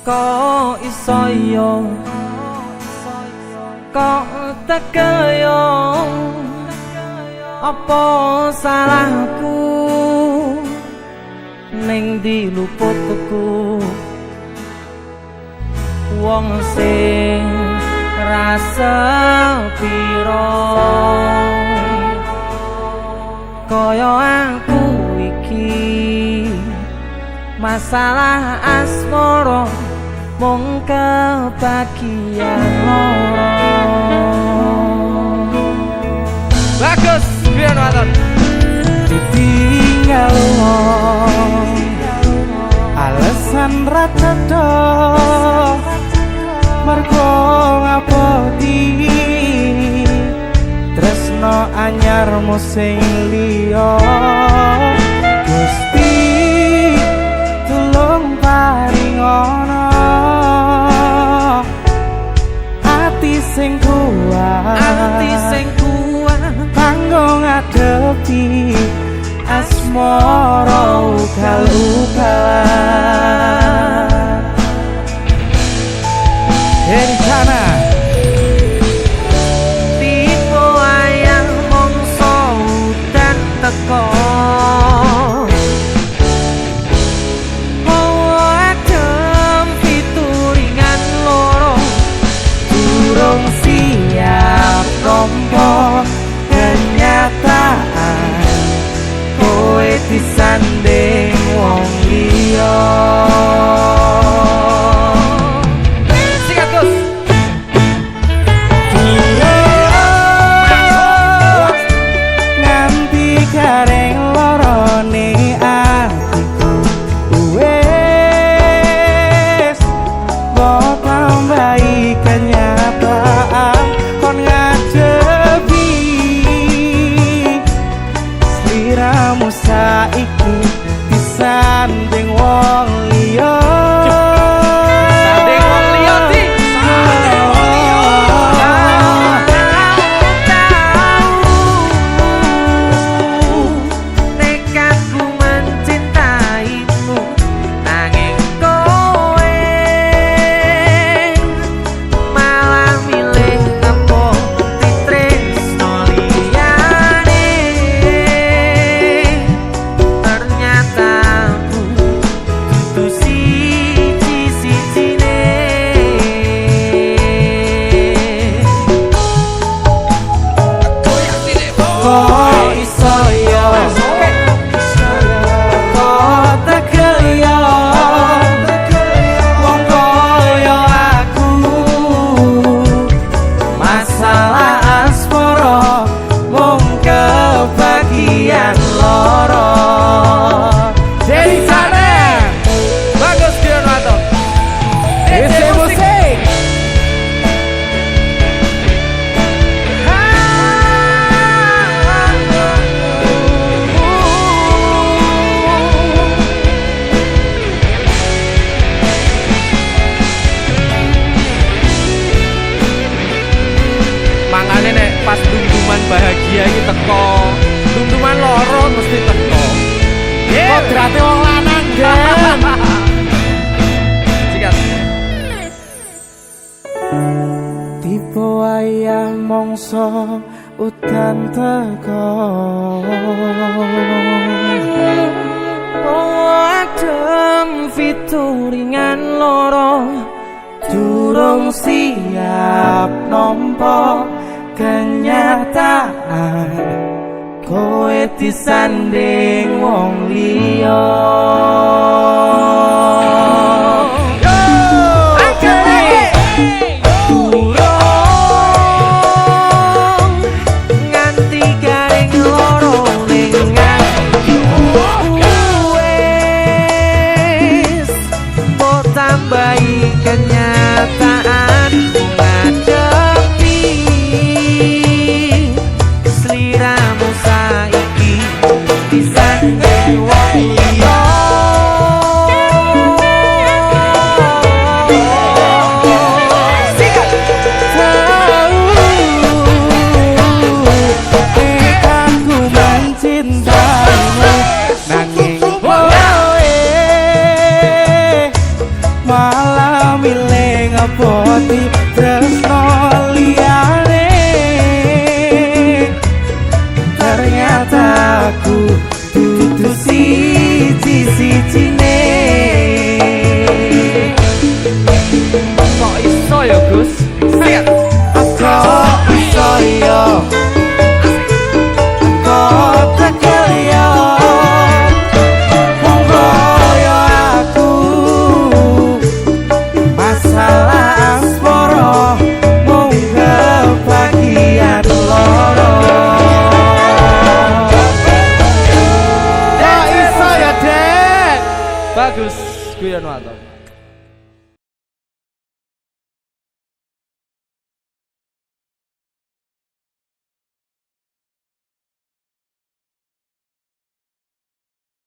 Kok iso yo kok tekel yo apa salahku ning diluputku wong sing rasa piro kaya aku iki masalah asmara mung kebagian loro. Bagus, biar nonton. Ditinggal wong alasan rada mergo ngapoti tresno anyar sing liya Gusti tulung paringono ati sing kuat kanggo ngadepi asmara ugal-ugalan. Rencana tipe ayang mongso udan teko adem fituringan loro durung siap nompo kenyataan kowe disanding wong liya. Saiki disanding wong liya sanding wong liya di sanding wong liya nekatku mencintaimu nanging kowe malah milih apa ditresno liyane kok iso yo kok tekel yo wong koyo aku masalah asmara mung kebagian loro. Jadi sana bagus dia nonton isi musik mangane nek pas dungduman bahagia iki teko dungduman loro mesti teko kok berarti wong lanang gen sikat tipe wayah mongso udan teko adem fituringan loro durung siap nompo kenyataan kowe disanding wong liya. Kenyataan ngadepi sliramu saiki disanding wong liya. guyon wae to.